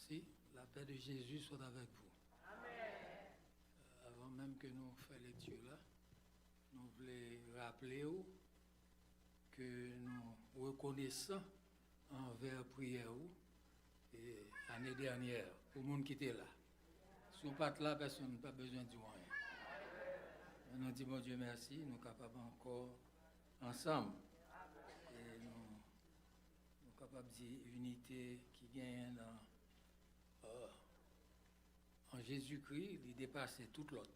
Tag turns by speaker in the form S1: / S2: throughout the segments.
S1: Merci. La paix de Jésus soit avec vous. Amen. Avant même que nous fassions lecture là, nous voulons rappeler que nous reconnaissons envers prière et l'année dernière, pour le monde qui était là. Si on pas là, personne n'a pas besoin de rien. Nous disons, bon Dieu merci, nous sommes capables encore ensemble. Et nous sommes capables de dire unité qui gagne en Jésus-Christ, il dépasse toute l'autre.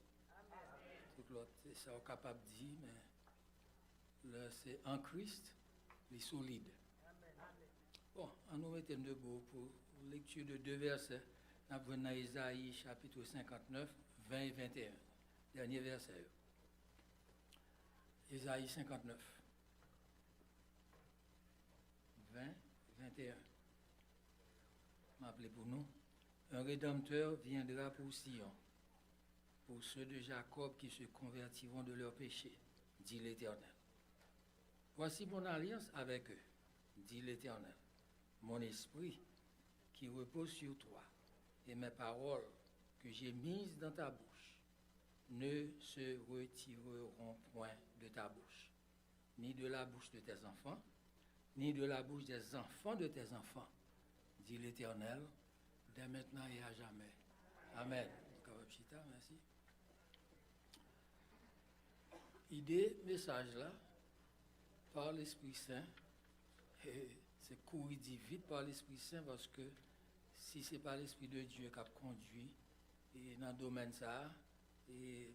S1: Toute l'autre, c'est ça qu'on est capable de dire, mais là, c'est en Christ, il est solide. Bon, on nous met debout pour lecture de 2 versets. Nous avons dans Isaïe chapitre 59, 20 et 21. Dernier verset. Isaïe 59, 20, 21. M'appelez pour nous. Un rédempteur viendra pour Sion, pour ceux de Jacob qui se convertiront de leurs péchés, dit l'Éternel. Voici mon alliance avec eux, dit l'Éternel, mon esprit qui repose sur toi, et mes paroles que j'ai mises dans ta bouche ne se retireront point de ta bouche, ni de la bouche de tes enfants, ni de la bouche des enfants de tes enfants, dit l'Éternel, dès maintenant et à jamais. Amen. Merci. Idée, message là, par l'Esprit Saint, et c'est courir vite par l'Esprit Saint parce que si ce n'est pas l'Esprit de Dieu qui a conduit et dans le domaine ça, et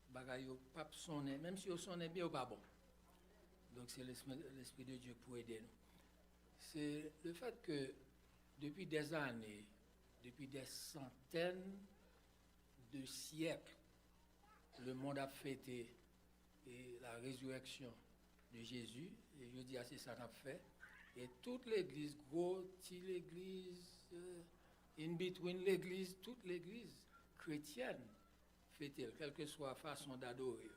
S1: bagaille pas sonner, même si on sonne bien ou pas bon. Donc c'est l'Esprit de Dieu pour aider nous. C'est le fait que depuis des années, depuis des centaines de siècles, le monde a fêté la résurrection de Jésus, et je dis assez ça n'a fait, et toute l'église, petite l'église, in between l'église, toute l'église chrétienne fête, quelle que soit la façon d'adorer,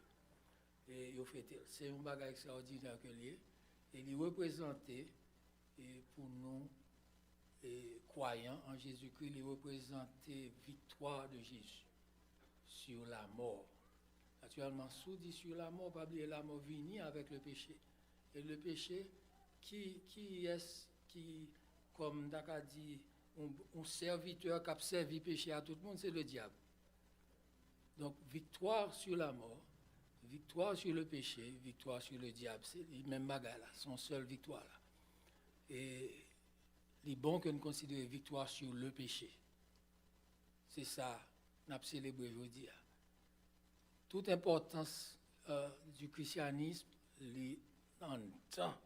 S1: et ils fête. C'est un bagage extraordinaire que lié, et il est représenté et pour nous, et croyants en Jésus-Christ, il représentait victoire de Jésus sur la mort. Naturellement, sous dit sur la mort, pas oublier la mort venue avec le péché. Et le péché, qui comme Daka dit, un serviteur qui a servi péché à tout le monde, c'est le diable. Donc, victoire sur la mort, victoire sur le péché, victoire sur le diable, c'est le même bagage là, son seule victoire là. Et il est bon que nous considérions victoire sur le péché. C'est ça, nous avons célébré aujourd'hui. Toute importance du christianisme, en temps,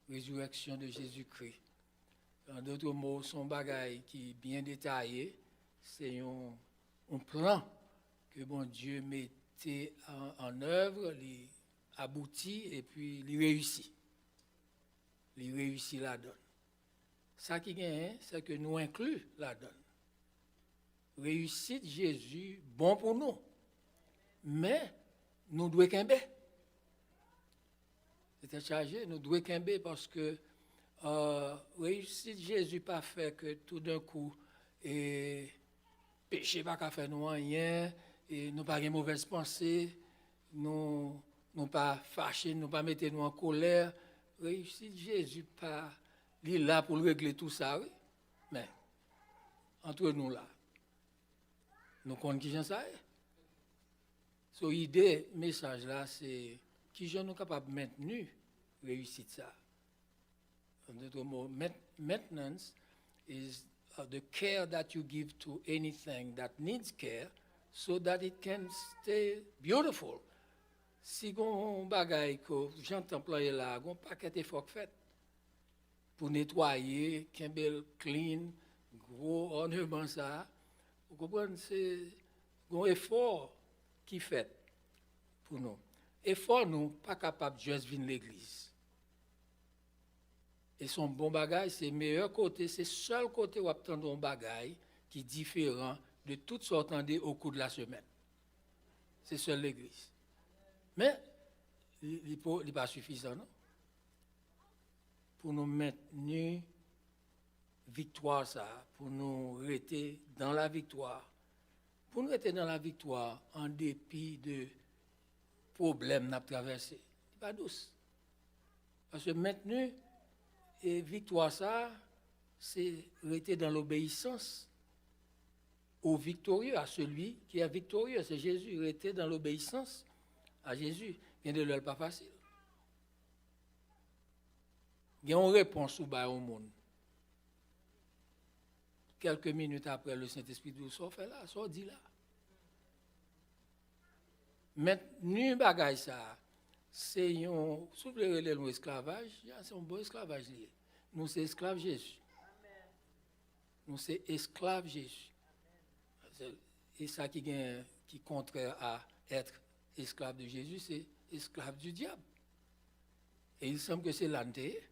S1: résurrection de Jésus-Christ. En d'autres mots, son bagage qui est bien détaillé, c'est un plan que bon Dieu mettait en œuvre, il aboutit et puis il réussit. Il réussit la donne. Ça qui gagne, c'est que nous inclut la donne. Réussite Jésus, bon pour nous. Mais nous devons qu'imber. C'était chargé, nous devons qu'imber parce que réussite Jésus pas fait que tout d'un coup, et péché pas qu'à faire nous rien, et nous pas de mauvaises pensées, nous pas fâchés, nous pas mettre nous en colère. Réussite Jésus pas, il est là pour régler tout ça, oui. Mais entre nous là, nous connaissons qui j'en sais. So, l'idée, message là, c'est qui je nous capable de maintenir réussite ça. En d'autres mots, maintenance is the care that you give to anything that needs care so that it can stay beautiful. Si on bagaille que j'entends employer là, on paquet d'efforts fait pour nettoyer, qu'un clean, gros ornement ça. Vous comprenez, c'est un effort qui fait pour nous. Effort nous pas capable de juste venir l'église. Et son bon bagage, c'est le meilleur côté, c'est le seul côté où obtenir un bagage qui est différent de toutes sortes au cours de la semaine. C'est seul l'église. Mais il n'est pas suffisant, non? Pour nous maintenir victoire ça, pour nous rester dans la victoire. Pour nous rester dans la victoire en dépit de problèmes qu'on a traversés. C'est pas douce. Parce que maintenant, et victoire ça, c'est rester dans l'obéissance au victorieux, à celui qui est victorieux. C'est Jésus, rester dans l'obéissance à Jésus. Bien de l'heure pas facile. Il y a une réponse au bas au monde. Quelques minutes après, le Saint-Esprit dit, ça fait là, ça dit là. Maintenant, bagay ça, c'est un, si vous voulez le esclavage, c'est un bon esclavage. Nous, c'est esclave Jésus. Nous, c'est esclave Jésus. Et ça qui est contraire à être esclave de Jésus, c'est esclave du diable. Et il semble que c'est l'anté.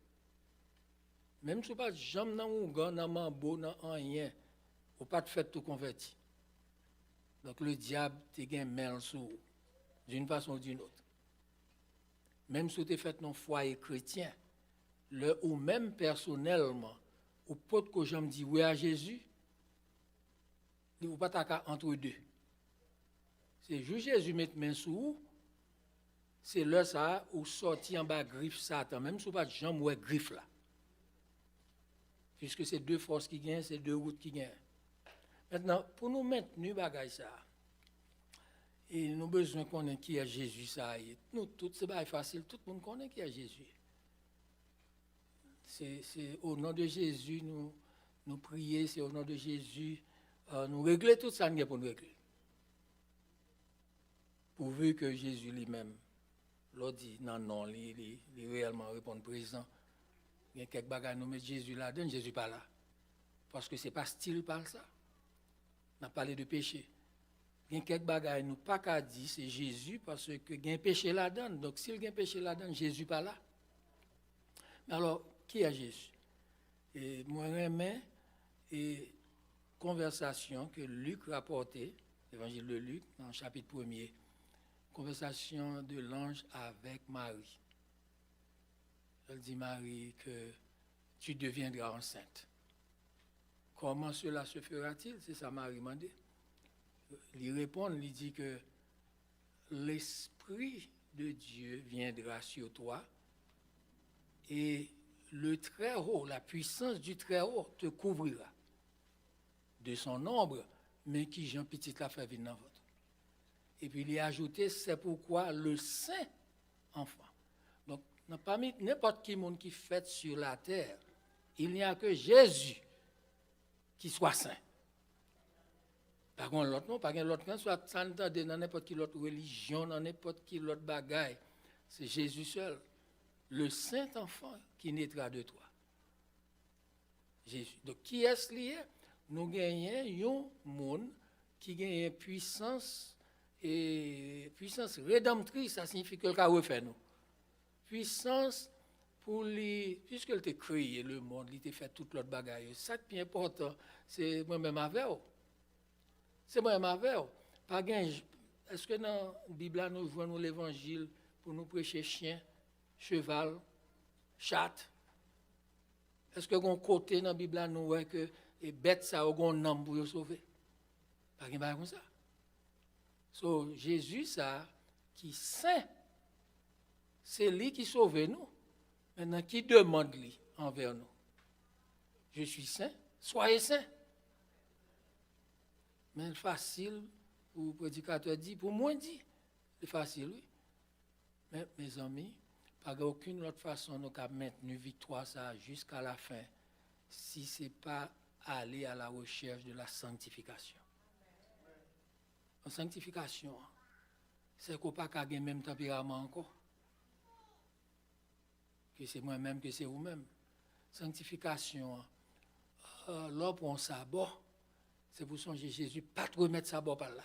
S1: Même si vous pas jamais dans un gars, dans un beau, dans rien, vous pas de fait tout converti. Donc le diable te gagne main sur d'une façon ou d'une autre. Même si vous êtes fait dans un foyer chrétien, ou même personnellement, ou pas que j'aime dire oui à Jésus, vous pas ta entre deux. C'est juste Jésus met main sur vous, c'est là ça, ou sorti en bas griffe Satan, même si vous pas jamais ouais griffe là. Puisque c'est deux forces qui gagnent, c'est deux routes qui gagnent. Maintenant, pour nous maintenir bagay ça, et nous avons besoin qu'on ait qui est Jésus ça. Nous, tout c'est pas facile, tout le monde connaît qui est Jésus. C'est au nom de Jésus, nous prier, c'est au nom de Jésus, nous régler tout ça pour nous régler. Pourvu que Jésus lui-même, l'a dit, non, il réellement répond présent. Il y a quelques bagages, nous mettons Jésus là-dedans, Jésus pas là. Parce que ce n'est pas style par ça. On a parlé de péché. Il y a quelques bagages, nous pas qu'à dire, c'est Jésus, parce que il y a un péché là-dedans. Donc, s'il y a un péché là-dedans, Jésus pas là. Mais alors, qui est Jésus? Et moi, j'aime et conversation que Luc rapportait, l'évangile de Luc, dans le chapitre 1er, conversation de l'ange avec Marie. Elle dit Marie que tu deviendras enceinte. Comment cela se fera-t-il? C'est ça Marie m'a dit. Il répond, il dit que l'Esprit de Dieu viendra sur toi et le Très-Haut, la puissance du Très-Haut te couvrira de son ombre, mais qui Jean Petit la fait venir dans votre. Et puis il y a ajouté, c'est pourquoi le Saint enfant. Donc, parmi n'importe qui monde qui fait sur la terre, il n'y a que Jésus qui soit saint. Par contre, l'autre non, par contre, l'autre, soit ça dans n'importe quelle autre religion, dans n'importe quelle autre bagaille, c'est Jésus seul, le saint enfant qui naîtra de toi. Jésus. Donc, qui est-ce lié? Nous gagnons un monde qui gagne puissance et puissance rédemptrice, ça signifie que le cas refait nous. Puissance pour les, puisqu'il t'a créé le monde, il t'a fait toute l'autre bagaille. Ça qui est important, c'est moi-même avec vous. C'est moi-même avec vous. Pas gain. Est-ce que dans la Bible, nous voyons l'évangile pour nous prêcher chien, cheval, chat? Est-ce que un côté dans la Bible, nous voyons que les bêtes, ça ont un nom pour les sauver? Pas gain comme ça. So, Jésus, ça, qui saint, c'est lui qui sauve nous. Maintenant, qui demande lui envers nous? Je suis saint, soyez saint. Mais c'est facile pour le prédicateur dit, pour moi dit, c'est facile, oui. Mais mes amis, pas aucune autre façon nous avons maintenu victoire ça jusqu'à la fin, si ce n'est pas aller à la recherche de la sanctification. En sanctification, c'est qu'on n'a pas le même tempérament encore. Que c'est moi-même, que c'est vous-même. Sanctification, là pour un sabbat, c'est pour songer Jésus, pas te remettre sabbat par là.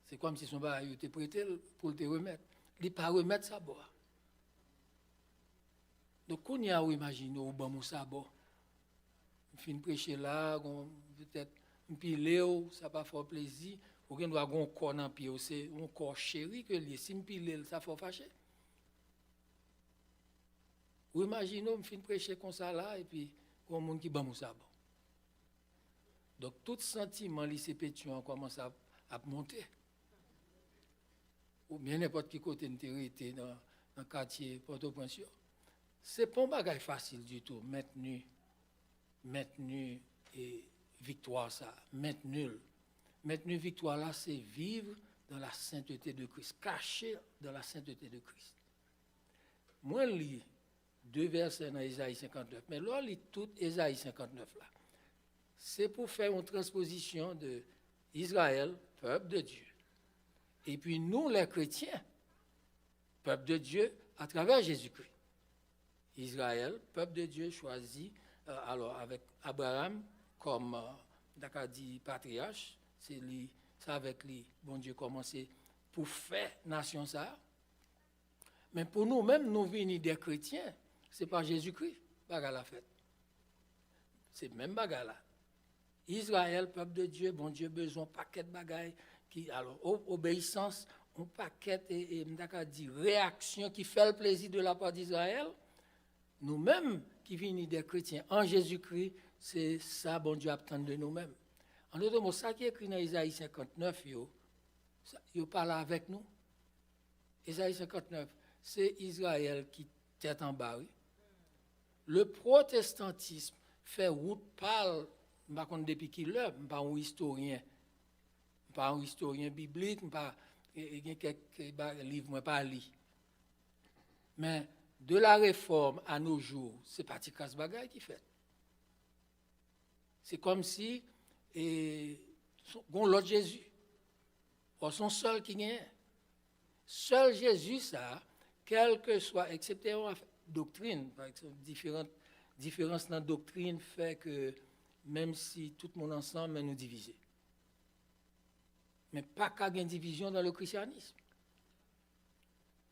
S1: C'est comme si son bail était prêté pour te remettre. Il ne pas remettre sabbat. Donc, on y a imaginé au bon sabbat. On finit de prêcher là, peut-être un pilé, ça va pas faire plaisir. Ou bien doit avoir un corps dans le pied, c'est un corps chéri que les si pilé, ça fait fâcher. Ou imaginez, on finit de prêcher comme ça là, et puis pour un monde qui bat Moussa. Donc, tout sentiment, lycée Pétion commence à monter. Ou bien n'importe qui côté de était dans le quartier Port-au-Prince. Ce n'est pas un bagage facile du tout, maintenu et victoire, ça, maintenu victoire, là, c'est vivre dans la sainteté de Christ, caché dans la sainteté de Christ. Moi, je lis 2 versets dans Ésaïe 59, mais là, je lis tout Ésaïe 59 là. C'est pour faire une transposition de Israël, peuple de Dieu. Et puis nous, les chrétiens, peuple de Dieu, à travers Jésus-Christ. Israël, peuple de Dieu choisi, alors avec Abraham comme, d'accord dit, patriarche, c'est avec lui, bon Dieu commencé pour faire nation ça. Mais pour nous-mêmes, nous venons des chrétiens, c'est pas Jésus-Christ, bagarre la fête. C'est le même bagarre là. Israël, peuple de Dieu, bon Dieu, besoin paquet de bagailles, alors obéissance, un paquet et dit réaction qui fait le plaisir de la part d'Israël. Nous-mêmes qui venons des chrétiens en Jésus-Christ, c'est ça, bon Dieu, attend de nous-mêmes. En d'autres mots, ça qui est écrit dans Isaïe 59, il parle avec nous. Isaïe 59, c'est Israël qui tête en bas. Oui. Le protestantisme fait route parle, par contre, depuis qu'il est, pas un historien biblique, pas quelques livres, pas lu. Mais de la réforme à nos jours, c'est pas Tikas Bagay qui fait. C'est comme si l'autre Jésus, ou son seul qui gagne. Seul Jésus, ça, quel que soit, excepté la doctrine, par exemple, différence dans la doctrine fait que même si tout le monde ensemble, mais nous diviser. Mais pas qu'à une division dans le christianisme.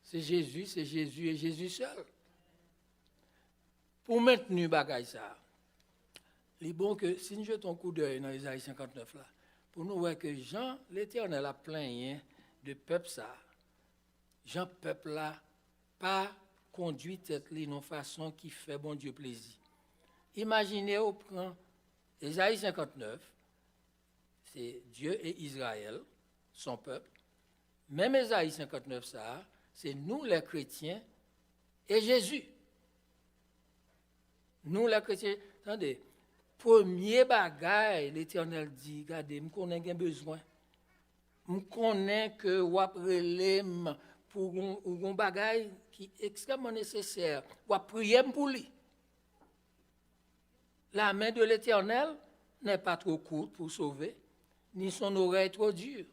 S1: C'est Jésus et Jésus seul. Pour maintenir bagaille ça, il est bon que si nous jetons un coup d'œil dans Isaïe 59 là, pour nous voir que Jean, l'Éternel a plein de peuple ça. Jean peuple là, pas conduit tête li non façon qui fait bon Dieu plaisir. Imaginez au prend Isaïe 59, c'est Dieu et Israël, son peuple. Même Isaïe 59 ça, c'est nous les chrétiens et Jésus. Nous les chrétiens, attendez, premier bagaille, l'Éternel dit, regardez, je connais un besoin. Je connais que vous appelez pour un bagaille qui est extrêmement nécessaire. Vous priez pour lui. La main de l'Éternel n'est pas trop courte pour sauver, ni son oreille trop dure.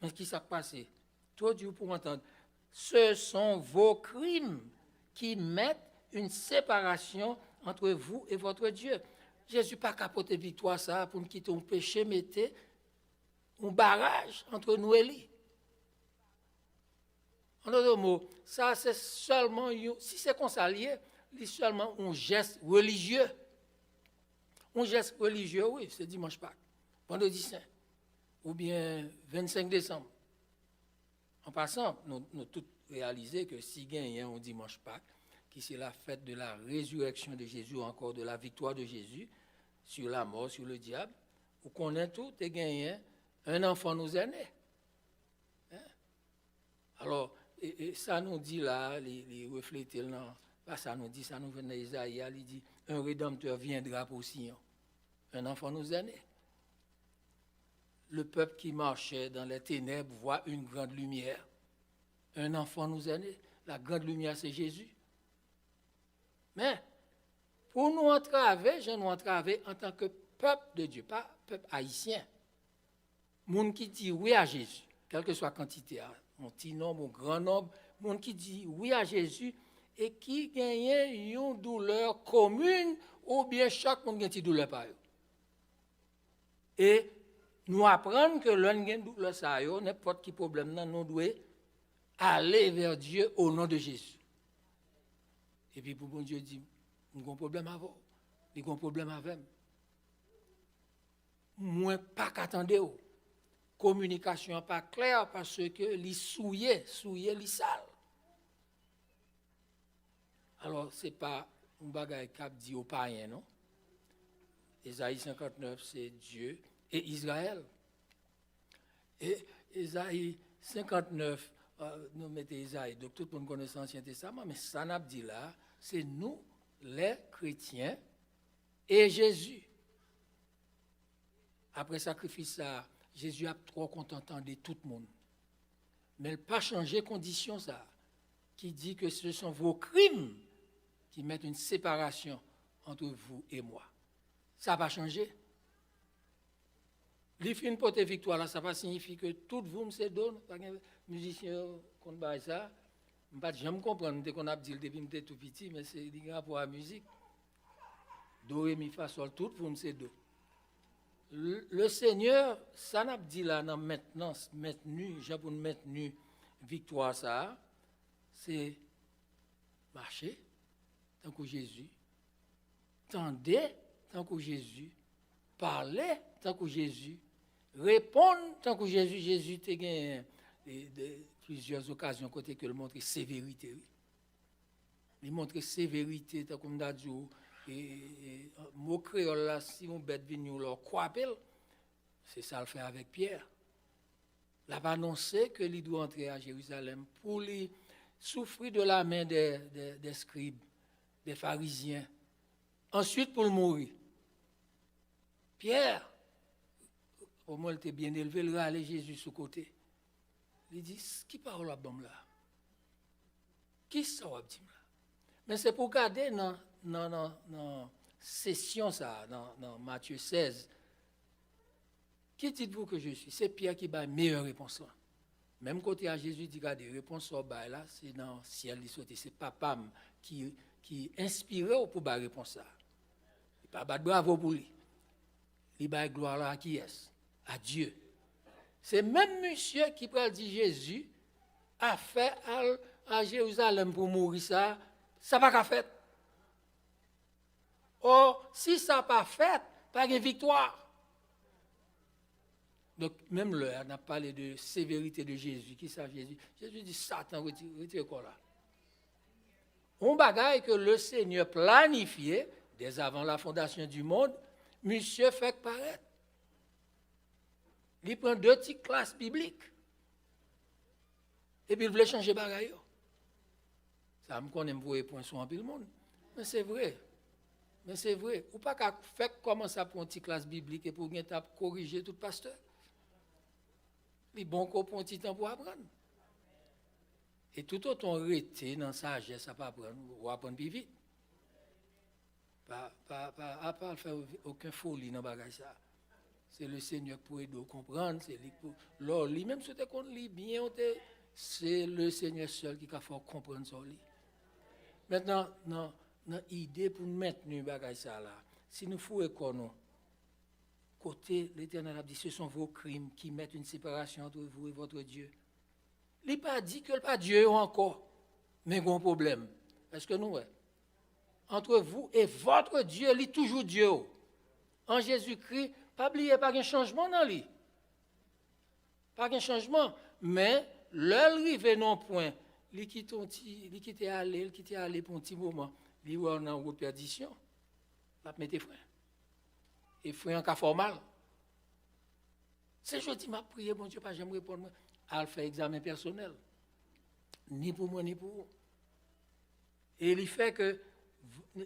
S1: Mais ce qui s'est passé? Trop dur pour entendre. Ce sont vos crimes qui mettent une séparation entre vous et votre Dieu. Jésus n'a pas capoté victoire ça pour nous quitter un péché, mettez un barrage entre nous et lui. En d'autres mots, ça c'est seulement, si c'est consalié, c'est seulement un geste religieux. Un geste religieux, oui, c'est dimanche Pâques, vendredi saint, ou bien 25 décembre. En passant, nous tous réalisé que si il y a un dimanche Pâques, qui c'est la fête de la résurrection de Jésus, ou encore de la victoire de Jésus sur la mort, sur le diable, vous connaissez tout et gagné, un enfant nous est né. Hein? Alors, et ça nous dit là, les refléter là, pas ça nous dit, ça nous vient d'Isaïe, il dit, un rédempteur viendra pour Sion. Un enfant nous est né. Le peuple qui marchait dans les ténèbres voit une grande lumière. Un enfant nous est né. La grande lumière, c'est Jésus. Mais, pour nous entraver, je nous entraver en tant que peuple de Dieu, pas peuple haïtien. Monde qui dit oui à Jésus, quelle que soit la quantité, un petit nombre, un grand nombre, monde qui dit oui à Jésus et qui gagne une douleur commune ou bien chaque monde a une douleur par eux. Et nous apprenons que l'un gagne douleur ça, n'importe quel problème, nous devons aller vers Dieu au nom de Jésus. Et puis pour bon Dieu dit, nous avons un problème avec vous, nous avons un problème avec vous. Moi, pas qu'attendez. Communication pas claire parce que les souillé, les sale. Alors, ce n'est pas un bagage cap dit aux païens, non? Ésaïe 59, c'est Dieu et Israël. Et Ésaïe 59, nous mettons Ésaïe, donc tout le monde connaît l'Ancien Testament, mais ça n'a pas dit là, c'est nous, les chrétiens, et Jésus. Après sacrifice, ça, Jésus a trop contentant de tout le monde. Mais il n'a pas changé condition, ça, qui dit que ce sont vos crimes qui mettent une séparation entre vous et moi. Ça n'a pas changé. Les films pour tes victoires, là, ça va signifier que tout vous me donne. Par exemple, musicien, qu'on va ça, je ne jamais comprendre qu'on a dit depuis que j'étais tout petit, mais c'est lié pour la musique. Do, ré, mi, fa, sol, tout vous me do. Le Seigneur, ça n'a pas dit là, dans maintenance, maintenu, j'ai pour maintenu victoire, ça, c'est marcher, tant que Jésus, tendez, tant que Jésus, parler, tant que Jésus, répondre, tant que Jésus. Jésus a gagné plusieurs occasions côté que le montrer sévérité. Il montre sévérité, tant comme d'adjou. Et mot créole là, si on bête venu leur croire, c'est ça le fait avec Pierre. Il a annoncé que il doit entrer à Jérusalem pour lui souffrir de la main des scribes, des pharisiens. Ensuite pour le mourir. Pierre, au moins il était bien élevé, il a allé Jésus sous côté. Il dit, qui parle à bon là? Qui ça va dire là? Mais c'est pour garder dans session ça, dans Matthieu 16. Qui dites-vous que je suis? C'est Pierre qui a une meilleure réponse là. Même côté à Jésus dit regardez, réponse au bail là, c'est dans le ciel qui sorti, c'est papa qui inspiré pour la réponse là. Il pas battre bravo pour lui. Il va gloire là à qui est? À Dieu. C'est même monsieur qui peut dire Jésus a fait à Jérusalem pour mourir ça va pas fait. Or, si ça n'a pas fait, pas de victoire. Donc, même là, on a parlé de sévérité de Jésus. Qui ça, Jésus? Jésus dit, Satan, retire quoi là? On bagaille que le Seigneur planifiait, dès avant la fondation du monde, monsieur fait paraître. Il prend 2 petites classes bibliques. Et puis il voulait changer bagaille. Ça me connaît pour les points sur un peu le monde. Mais c'est vrai. Mais c'est vrai. Ou pas qu'à faire comment ça pour une petite classe biblique et pour corriger tout pasteur. Mais bon qu'on prend un petit temps pour apprendre. Et tout autant rester dans sa sagesse, ça pas apprendre, ou apprendre plus vite. Pas faire aucun folie dans le bagage ça. C'est le Seigneur pour aider à comprendre. C'est lui pour lui-même, si on lit bien, c'est le Seigneur seul qui a fait comprendre ça. Maintenant, l'idée pour maintenir le bagage ça là, si nous faisons côté l'Éternel a dit, ce sont vos crimes qui mettent une séparation entre vous et votre Dieu. Il n'a pas dit que pas Dieu encore, mais il y a un problème. Est-ce que nous, entre vous et votre Dieu, il est toujours Dieu. En Jésus-Christ, pas oublier, pas de changement dans lui. Pas de changement, mais l'arrivée non point, il quitte aller pour un petit moment, il est en route perdition, il va mettre frein. Et frein en cas formal. C'est je dis, m'a prié, bon Dieu, pas jamais répondre, à faire examen personnel. Ni pour moi, ni pour vous. Et il fait que,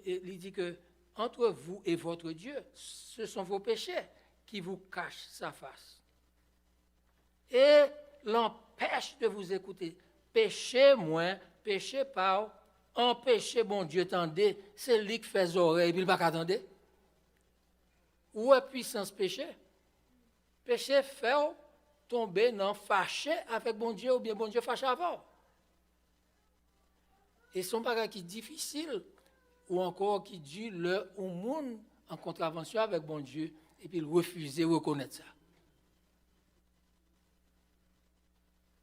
S1: il dit que, entre vous et votre Dieu, ce sont vos péchés qui vous cachent sa face. Et l'empêche de vous écouter. Péchez moins, péchez pas, empêchez bon Dieu, tendez, c'est lui qui fait les oreilles, il ne va pas attendre. Où est puissance péché? Péché fait tomber dans fâché avec bon Dieu ou bien bon Dieu fâché avant. Et son bagage qui est difficile ou encore qui dit le au monde en contravention avec bon Dieu et puis il refuse de reconnaître ça.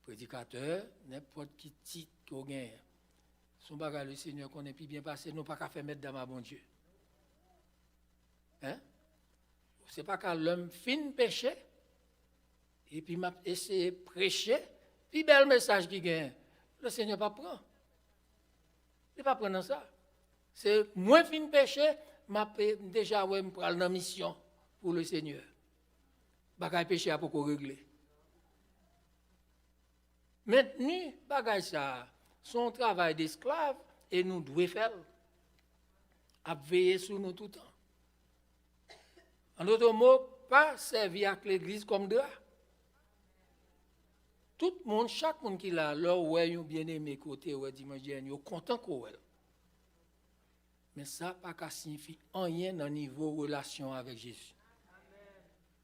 S1: Prédicateur, n'importe qui titre qu'on gagne. Son bagage le Seigneur connaît plus bien passé, nous pas qu'à faire mettre dans ma bon Dieu. Hein? C'est pas qu'à l'homme fin péché et puis m'a essayé de prêcher, puis bel message qui gagne. Le Seigneur pas prend. Il pas prendre ça. C'est moins fin péché, m'a déjà ouais me prendre dans mission pour le Seigneur. Bagay péché a pour régler. Maintenant, bagay ça, son travail d'esclave et nous devons faire à veiller sur nous tout le temps. En d'autres mots, pas servir avec l'église comme drap. Tout le monde, chaque monde qui l'a, là, ouais, bien aimé côté, ouais, dimanche dernier, est content qu'on ait. Mais ça n'a pas signifié rien dans le niveau relation avec Jésus.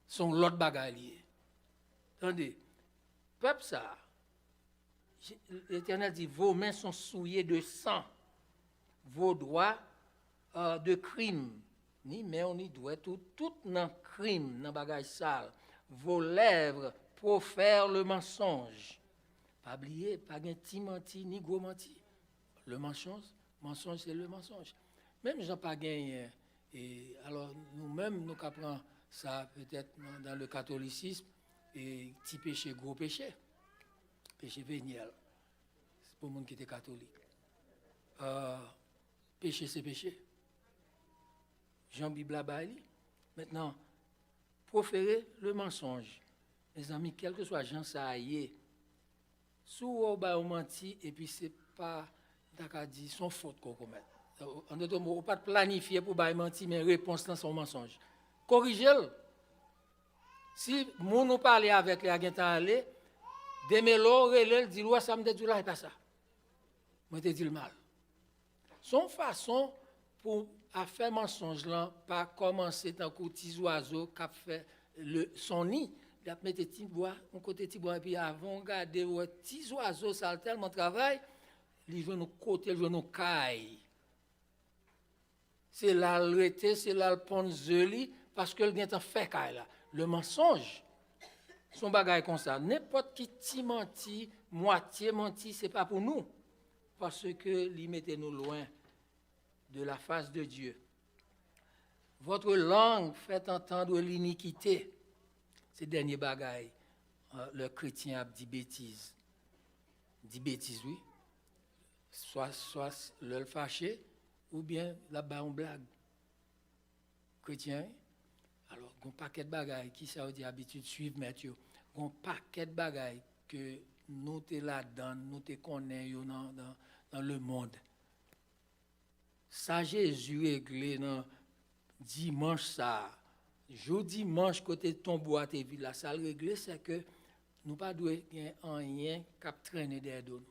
S1: Son l'autre bagaille lié. Attendez, peuple ça, l'Éternel dit, vos mains sont souillées de sang, vos doigts de crime. Ni main, ni doigt, tout dans crime, dans bagaille sale. Vos lèvres profèrent le mensonge. Pas oublier, pas de petit menti, ni gros menti. Le mensonge, c'est le mensonge. Même j'en pas gagné. Et alors, nous-mêmes, nous apprenons ça peut-être dans le catholicisme, et petit péché, gros péché. Péché véniel. C'est pour le monde qui était catholique. Péché, c'est péché. Jean-Bible là-bas. Maintenant, proférer le mensonge. Mes amis, quel que soit Jean ça aille, sous on menti, et puis c'est pas, d'accord dit, son faute qu'on commet. En d'autres mots, on ne peut pas planifier pour mentir, mais réponse dans son mensonge. Corrigez-le. Si mon nous parle avec les agents aller, démêlo, relève, dit ouais, ça me dit là et pas ça. Moi te dis le mal. Son façon pour faire mensonge là, pas commencer tant que petit oiseau qui fait son nid, il a mis des petits bois, on côté petit bois et puis avant regarder ouais petits oiseaux ça tellement travail, ils vont nous côté, ils vont nous caille. C'est là le rete, c'est là le pont zeli parce que le vient en fait caille là. Le mensonge, son bagage comme ça. N'importe qui menti, moitié menti, c'est pas pour nous. Parce que lui mettez nous loin de la face de Dieu. Votre langue fait entendre l'iniquité. C'est le dernier bagage. Le chrétien a dit bêtise. Dit bêtise, oui. Soit le fâché, ou bien là-bas on blague. Chrétien, alors, il y a un paquet de bagailles qui ça dit habitude de suivre Mathieu. Il y a un paquet de bagailles que nous te là-dedans, nous te connaissons dans le monde. Ça, Jésus réglé dans dimanche, ça. Jeudi dimanche, côté de ton bois, tes villes, là, ça réglé, c'est que nous pas doué rien qui traîner derrière nous.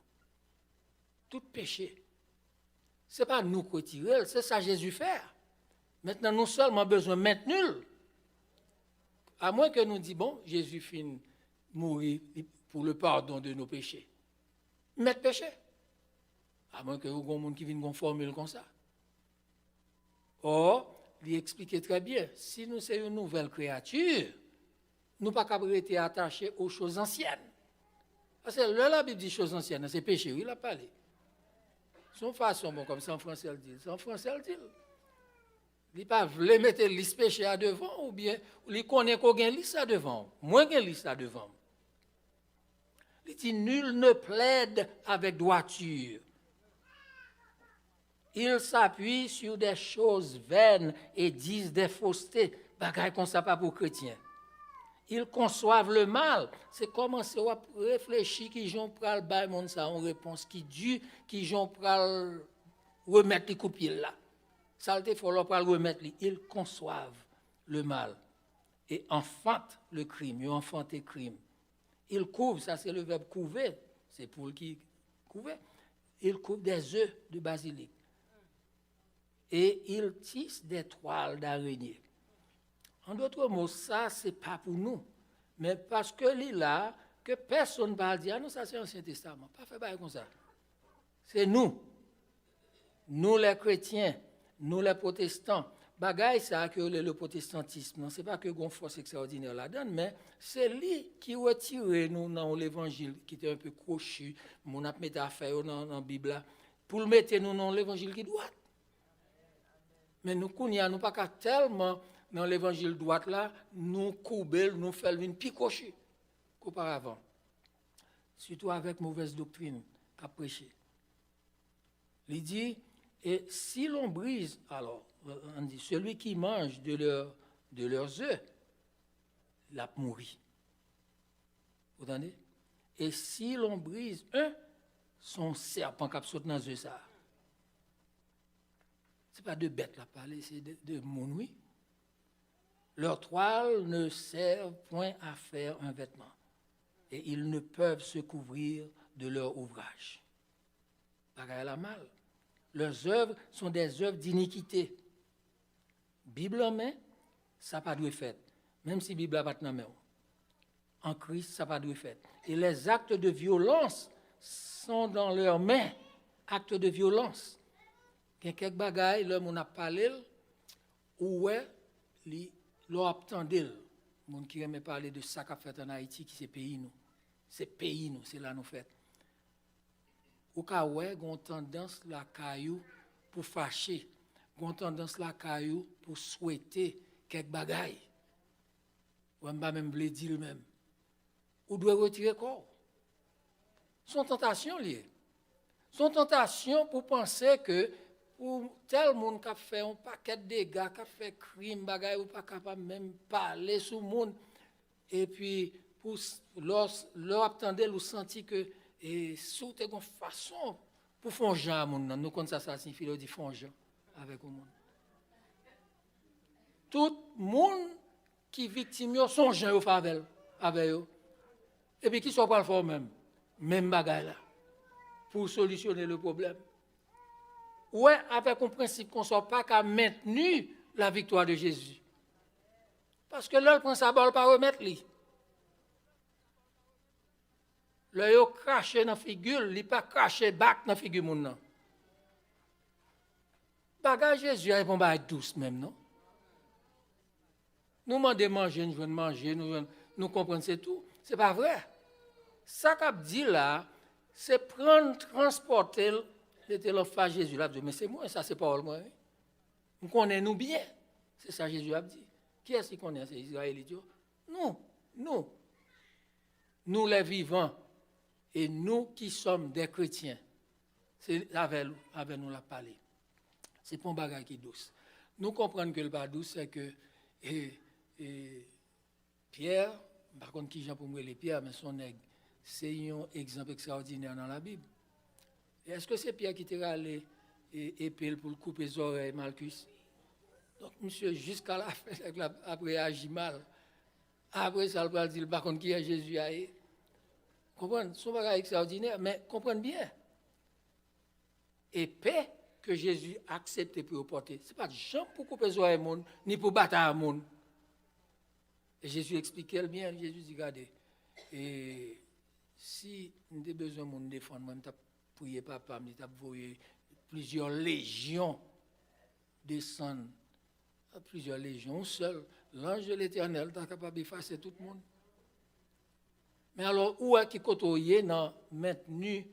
S1: Tout péché. Ce n'est pas nous qui tirons, c'est ça Jésus fait. Maintenant, nous seulement besoin de maintenir. À moins que nous disions, bon, Jésus finit mourir pour le pardon de nos péchés. Mettre péché. À moins que vous ayez un monde qui vienne une formule comme ça. Or, il expliquait très bien, si nous sommes une nouvelle créature, nous ne pouvons pas être attachés aux choses anciennes. Parce que là, la Bible dit choses anciennes, c'est péché, oui, il a parlé. Son façon, bon, comme ça en français, elle dit. En français, elle dit. Il ne pas voulu mettre liste péché à devant ou bien il connaît qu'on a une liste à devant. Moi, j'ai une liste à devant. Il dit nul ne plaide avec droiture. Il s'appuie sur des choses vaines et disent des faussetés. Bagaille comme ça pas pour chrétiens. Ils conçoivent le mal. C'est commencer à réfléchir qui j'ont pral bail mon ça en réponse qui dû qui j'ont pral remettre les coups de pied là. Ça il faut leur remettre, ils conçoivent le mal et enfantent le crime, ils enfantent le crime. Ils couvrent, ça c'est le verbe couver, c'est pour qui couver. Ils couvrent des œufs de basilic et ils tissent des toiles d'araignée. En d'autres mots, ça c'est pas pour nous, mais parce que là que personne ne va dire, ah non, ça c'est l'Ancien Testament, pas fait comme ça. C'est nous les chrétiens. Nous, les protestants, bagaille ça que le protestantisme, ce n'est pas que une force extraordinaire là-dedans, mais c'est lui qui retire nous dans l'évangile qui était un peu crochu, mon a mis à faire dans la Bible, pour le mettre nous dans l'évangile qui doit. Mais nous, nous pas tellement dans l'évangile droit là, nous couper, nous faire une picocher qu'auparavant. Surtout avec mauvaise doctrine qu'a prêché. Il dit, Et si l'on brise, alors, on dit, celui qui mange de leurs œufs, l'a mouri. Vous entendez? Et si l'on brise un, son serpent qui saute dans les œufs, ça. Ce n'est pas de bêtes là parler, c'est de mon oui. Leurs toiles ne servent point à faire un vêtement, et ils ne peuvent se couvrir de leur ouvrage. Pareil à la mal. Leurs œuvres sont des œuvres d'iniquité. Bible en main, ça n'a pas dû être fait. Même si la Bible n'a pas de main. En Christ, ça n'a pas dû être fait. Et les actes de violence sont dans leurs mains. Actes de violence. Il y a quelques bagailles, l'homme on a parlé, ou l'on attendait. Le monde qui aime parler de ça qu'a fait en Haïti, qui c'est pays nous. C'est pays nous, c'est là nous fait. Au cas où on tendance la caillou pour fâcher, on tendance la caillou pour souhaiter quelques bagailles. Ou même le dire même. Ou doit retirer corps. Son tentation liée. Son tentation pour penser que pour tel monde qui a fait un paquet de dégâts, qui a fait crime, bagaille, ou pas capable même parler sur le monde. Et puis, pour leur attendait, ou senti que et sous une façon pour faire gens à monde, nous connaissons ça signifie le dit faire gens avec le monde. Tout le monde qui est victime sont gens avec eux. Et puis qui sont pas le faire même bagaille là pour solutionner le problème. Ouais, avec un principe qu'on ne soit pas qu'à maintenir la victoire de Jésus. Parce que là, il prend sa balle par remettre lui. Là, il crache dans la figure, il n'est pas craché back dans la figure. Bagage Jésus, il va être douce même, non? Nous demandons manger, nous voulons manger, nous comprenons, c'est tout. Ce n'est pas vrai. Ça qu'a dit là, c'est prendre, transporter l'enfant Jésus là. Mais c'est moi, ça c'est pas moi. Nous connaissons bien. C'est ça Jésus a dit. Qui est-ce qui connaît ces Israélites? Nous les vivants. Et nous qui sommes des chrétiens, c'est avec nous la parler. C'est pas un bagage qui est douce. Nous comprenons que le pas douce, c'est que Pierre, par contre, qui Jean pour moi les Pierre, mais son aigle, c'est un exemple extraordinaire dans la Bible. Et est-ce que c'est Pierre qui t'a allé épée pour couper les oreilles Malchus? Donc, monsieur, jusqu'à la fin, après, il agit mal. Après, ça va dire, par contre, qui est Jésus a comprenez, c'est un bagage extraordinaire, mais comprenez bien. Et paix que Jésus a accepté pour porter, ce n'est pas de gens pour couper les oreilles monde, ni pour battre le monde. Et Jésus expliquait bien, Jésus dit, regardez, et si nous avons besoin de nous défendre, moi, je prié papa, je voyé plusieurs légions descendre, plusieurs légions seules. L'ange de l'Éternel est capable d'effacer tout le monde. Mais alors, où est-ce qu'il côtoyait dans maintenu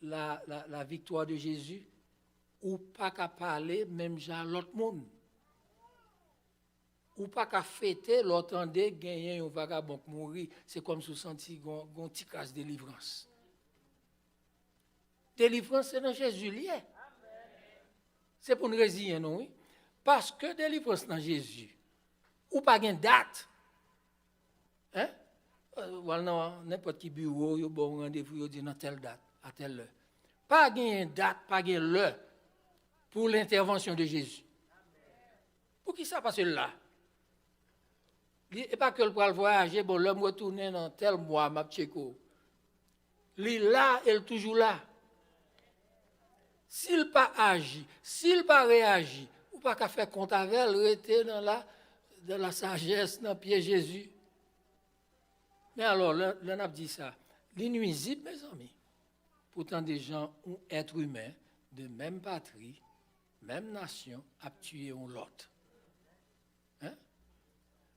S1: la victoire de Jésus, ou pas qu'à parler même à l'autre monde? Ou pas qu'à fêter, l'entendez, gagner un vagabond qui mourit, c'est comme si vous sentiez une petite casse de délivrance. Délivrance, c'est dans Jésus lié. C'est pour nous résigner, non? Oui? Parce que délivrance dans Jésus, ou pas une date. Hein? N'importe qui bureau, il y a bon rendez-vous, il dit dans telle date, à telle heure. Pas une date, pas une l'heure pour l'intervention de Jésus. Pour qui ça passe là? Et pas que le poil voyager, bon, l'homme retourne dans tel mois, ma tchéco. Il là, elle toujours là. S'il pas agi, s'il pas réagi, ou pas qu'à faire compte avec elle, rester dans la sagesse, dans le pied Jésus. Mais alors, là, on a dit ça. L'inuisible, mes amis. Pourtant, des gens, ou êtres humains, de même patrie, même nation, a tué l'autre. Hein?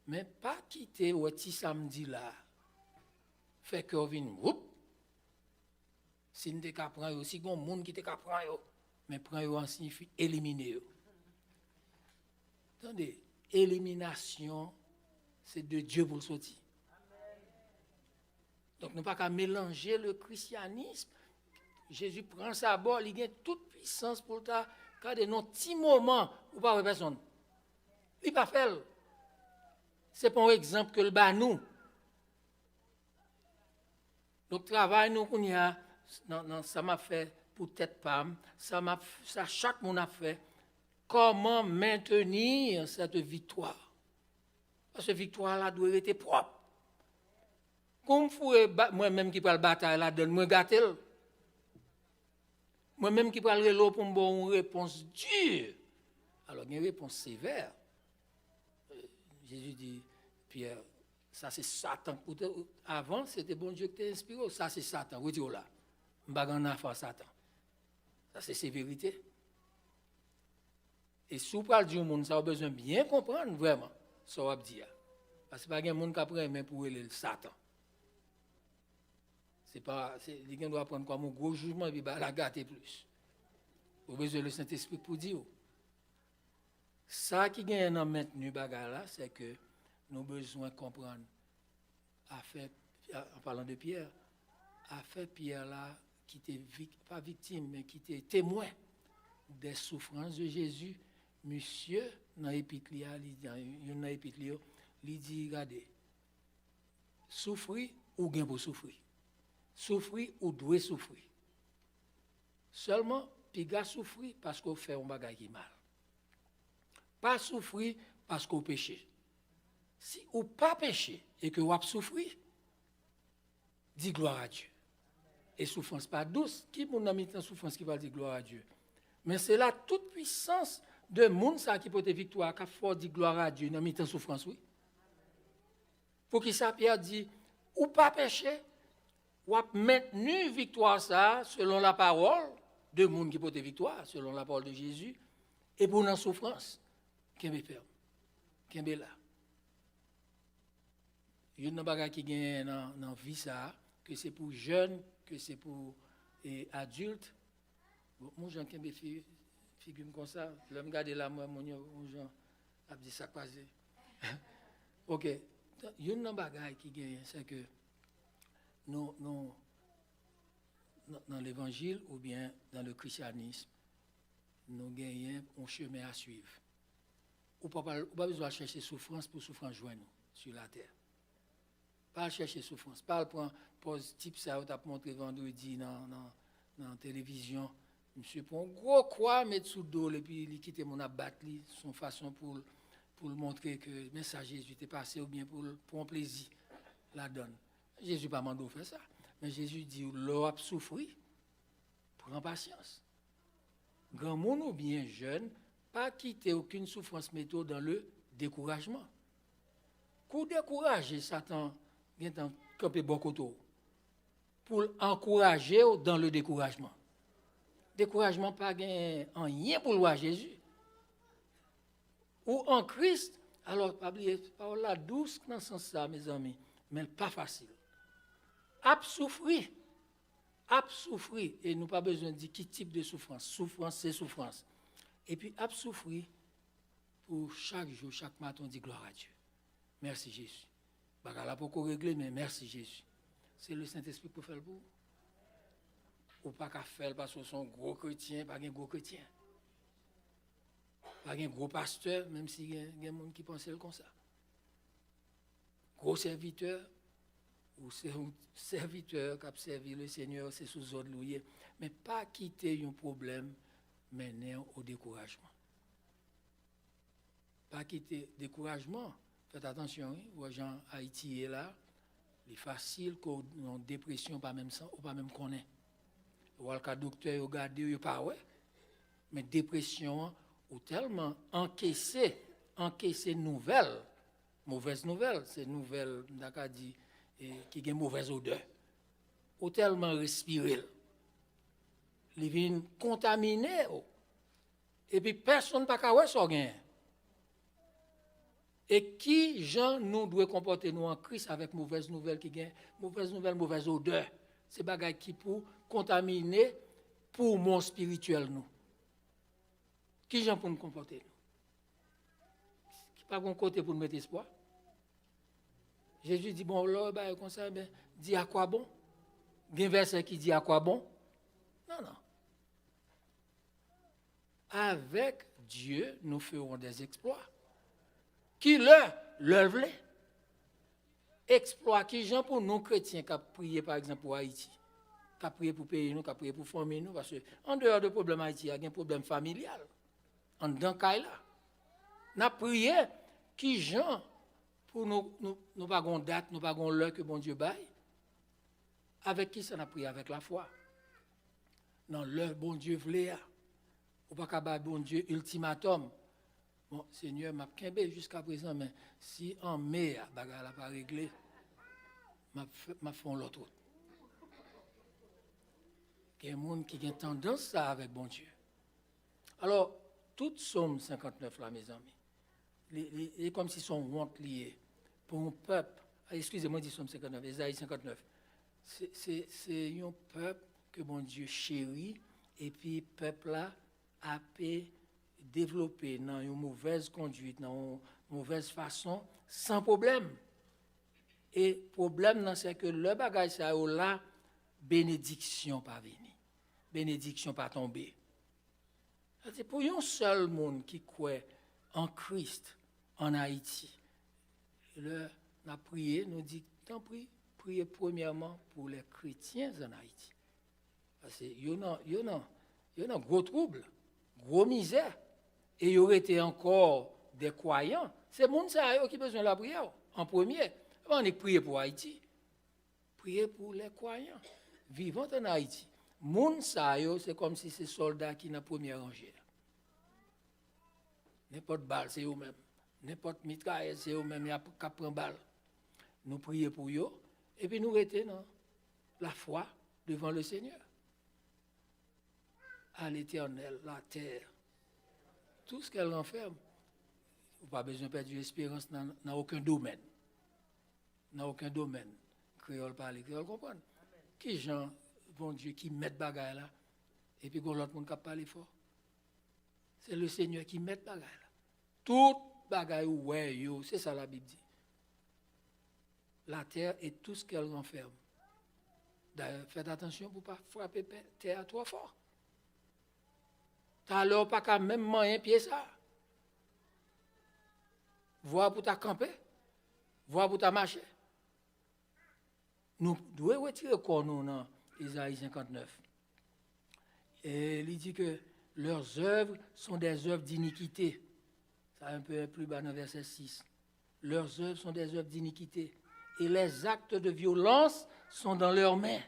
S1: Mais pas quitter au petit samedi là. Fait que vient, whoop. Si nous ne prendre si il y a un monde qui te prend, mais prendre en signifie éliminer. Attendez, élimination, c'est de Dieu pour le sortir. Donc, nous ne pouvons pas mélanger le christianisme. Jésus prend sa bord, il a toute puissance pour Regardez, dans un petit moment, ou pas personne. Il pas fait. C'est pour un exemple que le bas nous. Donc, travail, nous, qu'on y a, ça m'a fait pour tête femme, ça chaque monde a fait. Comment maintenir cette victoire? Parce que cette victoire-là doit être propre. Comme moi-même qui prends la bataille, là, donne-moi gâter. Moi-même qui prends le relais pour me donner une réponse dure. Alors, il y a une réponse sévère. Jésus dit, Pierre, ça c'est Satan. Avant, c'était bon Dieu qui t'a inspiré. Ça c'est Satan. Retire là. Je ne vais pas faire Satan. Ça c'est sévérité. Et si vous parlez du monde, ça a besoin de bien comprendre vraiment ce qu'on va dire. Parce que ce n'est pas un monde qui apprend même pour le Satan. C'est pas, les gens doivent apprendre comme un gros jugement et puis la gâter plus. Vous avez besoin de le Saint-Esprit pour dire. Ça qui gagne dans maintenu bagarre là, c'est que nous avons besoin de comprendre. En parlant de Pierre, Pierre là, qui était pas victime, mais qui était témoin des souffrances de Jésus. Monsieur, dans l'épître, il dit, regardez, souffrir ou gain pour souffrir. Souffrir ou doit souffrir. Seulement, puis gars souffrir parce qu'on fait un bagage qui est mal. Pas souffrir parce qu'on péché. Si ou pas péché et que vous avez souffert, dis gloire à Dieu. Et souffrance pas douce. Qui mon ami dans souffrance qui va dire gloire à Dieu? Mais c'est la toute puissance de monde ça qui peut être victoire, qui a fort dit gloire à Dieu dans mi-temps souffrance, oui. Pour qui ça Pierre dit, ou pas péché, ou a maintenu victoire ça selon la parole de monde qui peut être victoire, selon la parole de Jésus, et pour la souffrance, qui me ferme, qui me là. Il y a une bagage qui gagne dans la vie ça, que c'est pour jeunes, que c'est pour adultes. Bon, moi, j'en ai fait figure comme ça. Là, je regarde là, moi, mon gens a dit ça passé. OK. Il y a une bagage qui gagne, c'est que nous, dans l'évangile ou bien dans le christianisme, nous gagnons un chemin à suivre. Ou pas besoin de chercher souffrance pour souffrance joindre sur la terre. Pas chercher souffrance. Pas prendre pose type ça, on a montré vendredi dans la télévision. Monsieur prend un gros croix, mettre sous le dos, et puis il quitte mon abattre, son façon pour le montrer que le message Jésus était passé ou bien pour un plaisir, la donne. Jésus n'a pas demandé de faire ça. Mais Jésus dit, l'eau a souffert, prends patience. Grand monde ou bien jeune, pas quitter aucune souffrance méthode dans le découragement. Pour décourager Satan, il y a un campé beaucoup pour encourager dans le découragement. Découragement pas en rien pour voir Jésus. Ou en Christ, alors pas oublier parole la douce dans ce sens là mes amis, mais pas facile. Ap souffrir et nous pas besoin de dire quel type de souffrance. Souffrance c'est souffrance. Et puis ap souffrir pour chaque jour, chaque matin on dit gloire à Dieu. Merci Jésus. Pas là pour qu'on règle mais merci Jésus. C'est le Saint-Esprit pour faire le bout. Ou pas qu'à faire parce que son gros chrétien, pas un gros chrétien. Pas un gros pasteur, même s'il y a des gens qui pensent comme ça. Gros serviteur, ou c'est un serviteur qui a servi le Seigneur, c'est sous ordre loué, mais pas quitter un problème menant au découragement. Pas quitter le découragement. Faites attention, aux gens Haïti est là, il est facile qu'on ait une dépression, pas même ça, ou pas même qu'on ait. Ou le docteur regarde, il pas ouais. Mais dépression ou tellement encaissé nouvelles, mauvaises nouvelles, c'est nouvelles d'accord dit qui ont mauvaise odeur. Ou tellement respirer. Les vient contaminé et puis personne pas ka ouais ça gain. Et qui gens nous doit comporter nous en Christ avec mauvaises nouvelles qui gain mauvaise odeur. C'est bagay qui pour contaminer pour mon spirituel nous. Qui gens pour nous comporter nous? Qui pas bon côté pour nous mettre espoir? Jésus dit bon là bah comme ça ben dit à quoi bon? Il y a un verset qui dit à quoi bon? Non. avec Dieu, nous ferons des exploits. Qui le voulait. Exploit qui gens pour nous chrétiens qui prié par exemple pour Haïti, qui prié pour pays nous, qui prié pour famille nous, parce que en dehors de problème Haïti, il y a un problème familial. En dedans là. N'a prié qui gens pour nous pas gon date, nous pas gon l'heure que bon Dieu baille. Avec qui ça n'a prié avec la foi. Non, l'heure bon Dieu voulait. Ou pas capable bon Dieu ultimatum. Bon, Seigneur m'a kembe jusqu'à présent, mais si en mai, bagarre n'a pas réglé, m'a fait l'autre. Il y a des gens qui ont tendance ça avec bon Dieu. Alors, toute Somme 59 là, mes amis, c'est comme si son honte liée pour un peuple. Excusez-moi, dit Somme 59, Isaïe 59. C'est un peuple que bon Dieu chérit, et puis peuple là a pu développer dans une mauvaise conduite, dans une mauvaise façon, sans problème. Et le problème, c'est que le bagage, c'est là, bénédiction pas venir. Bénédiction pas tomber. C'est pour un seul monde qui croit en Christ, en Haïti. On a prié, nous dit, tant pis, priez premièrement pour les chrétiens en Haïti. Parce qu'il y a un gros trouble, gros misère. Et il y aurait été encore des croyants. C'est le monde qui a besoin de la prière en premier. On est prié pour Haïti. Prier pour les croyants vivant en Haïti. Moun c'est comme si c'est soldats qui sont dans la première rangée. N'importe balle, c'est eux-mêmes. N'importe mitraillette, c'est eux-mêmes qui prennent balle. Nous prions pour eux et puis nous restons dans la foi devant le Seigneur. À l'Éternel, la terre, tout ce qu'elle renferme, vous n'avez pas besoin de perdre l'espérance dans aucun domaine. Dans aucun domaine. Créole parler, créole comprendre. Qui gens, bon Dieu, qui mettent bagaille là, et puis l'autre monde qui parle fort. C'est le Seigneur qui met bagaille là. Tout bagaille ouais, c'est ça la Bible dit. La terre et tout ce qu'elle renferme. D'ailleurs, faites attention pour ne pas frapper la terre trop fort. T'as alors pas qu'à même moyen pied ça. Voir pour ta camper, voir pour ta marcher. Nous devons retirer quoi nous dans Isaïe 59. Et il dit que leurs œuvres sont des œuvres d'iniquité. Ça un peu plus bas dans verset 6. Leurs œuvres sont des œuvres d'iniquité. Et les actes de violence sont dans leurs mains.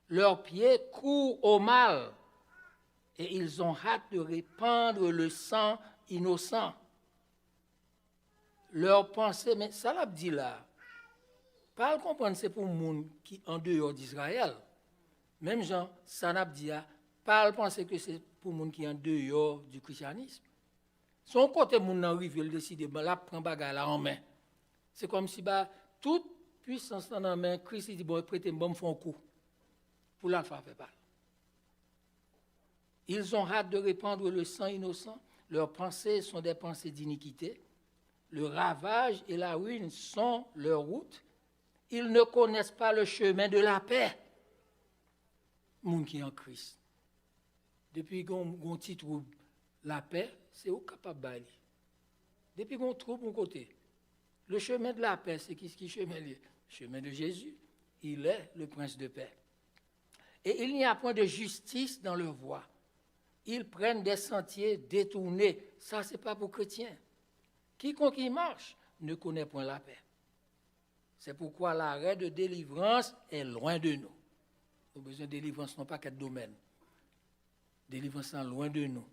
S1: Leurs pieds courent au mal. Et ils ont hâte de répandre le sang innocent. Leur pensée, mais ça l'a dit là, pas le comprendre, c'est pour les gens qui en dehors d'Israël. Même Jean, ça l'a dit là, pas le penser que c'est pour les gens qui en dehors du christianisme. Son côté, les gens arrivent, ils décident, là, prend bagarre là en main. C'est comme si toute puissance dans la main, Christ dit, bon, prêtez-moi, me font un coup. Pour l'alpha fait pas. Ils ont hâte de répandre le sang innocent. Leurs pensées sont des pensées d'iniquité. Le ravage et la ruine sont leur route. Ils ne connaissent pas le chemin de la paix. Moun qui est en Christ. Depuis qu'on petit trouble, la paix, c'est où capable de bailler. Depuis qu'on trouve mon côté. Le chemin de la paix, c'est qui chemin lié? Le chemin de Jésus. Il est le prince de paix. Et il n'y a point de justice dans leur voie. Ils prennent des sentiers détournés. Ça, ce n'est pas pour chrétiens. Quiconque y marche ne connaît point la paix. C'est pourquoi l'arrêt de délivrance est loin de nous. Nous avons besoin de délivrance, non pas qu'un domaine. Délivrance est loin de nous.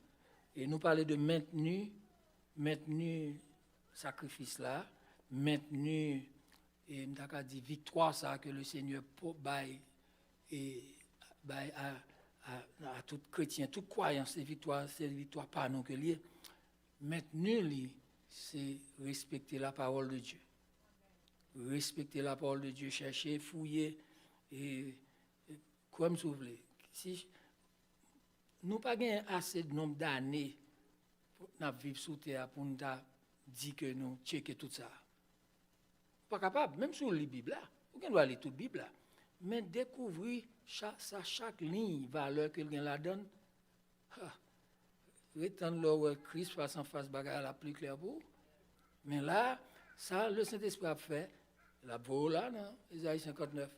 S1: Et nous parlons de maintenu sacrifice là, maintenu, et nous avons dit victoire ça que le Seigneur baille à tout chrétien, toute croyance, c'est victoire pas non que lié. Maintenu, c'est respecter la parole de Dieu. Respecter la parole de Dieu, chercher, fouiller, et comme vous voulez. Si nous n'avons pas assez de nombre d'années pour vivre sous terre, pour nous dire que nous checkons tout ça. Pas capable, même sur les Bibles, vous doit lire toute la Bible, mais découvrir chaque ligne, valeur que quelqu'un la donne. retendre leur Christ face en face, bagarre la plus claire pour. Mais là, ça, le Saint-Esprit a fait, la voix là, dans Isaïe 59.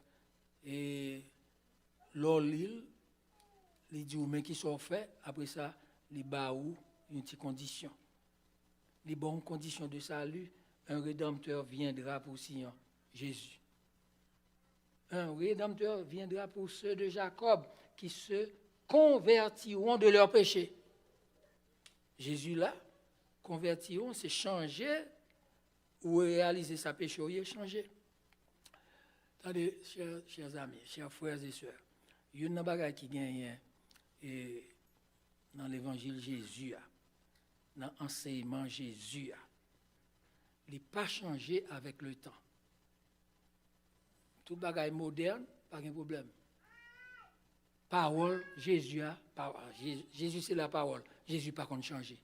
S1: Et l'île, il dit, mais qui sont faits, après ça, les baou, une petite condition. Les bonnes conditions de salut, un rédempteur viendra pour Sion, Jésus. Un rédempteur viendra pour ceux de Jacob qui se convertiront de leurs péchés. Jésus là, convertiront, c'est changer ou réaliser sa péché, ou changer. Attendez, chers amis, chers frères et sœurs, il y a une bagaille qui gagne dans l'évangile Jésus, dans l'enseignement Jésus. Il n'est pas changé avec le temps. Tout bagaille moderne, pas de problème. Parole, Jésus, Jésus c'est la parole. Jésus pas qu'on changer.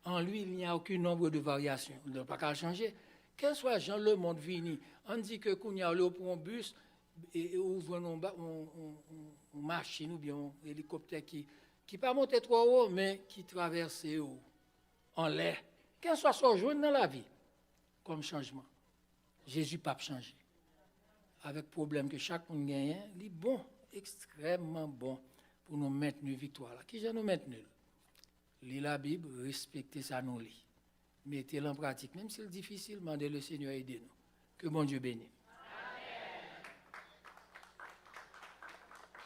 S1: En lui, il n'y a aucun nombre de variations. Il ne peut pas changer. Quel soit Jean le monde vini, on dit que quand il y a pour un bus et ouvre une machine ou bien un hélicoptère qui pas monter trop haut, mais qui traverse en l'air. Quel soit son jour dans la vie, comme changement. Jésus pas changé. Avec problème que chaque monde gagne, il est bon, extrêmement bon pour nous maintenir victoire. Qui j'ai nous maintenir? Lire la Bible, respecter ça nous lit. Mettez-le en pratique, même si c'est difficile, demandez le Seigneur aider nous. Que bon Dieu bénisse.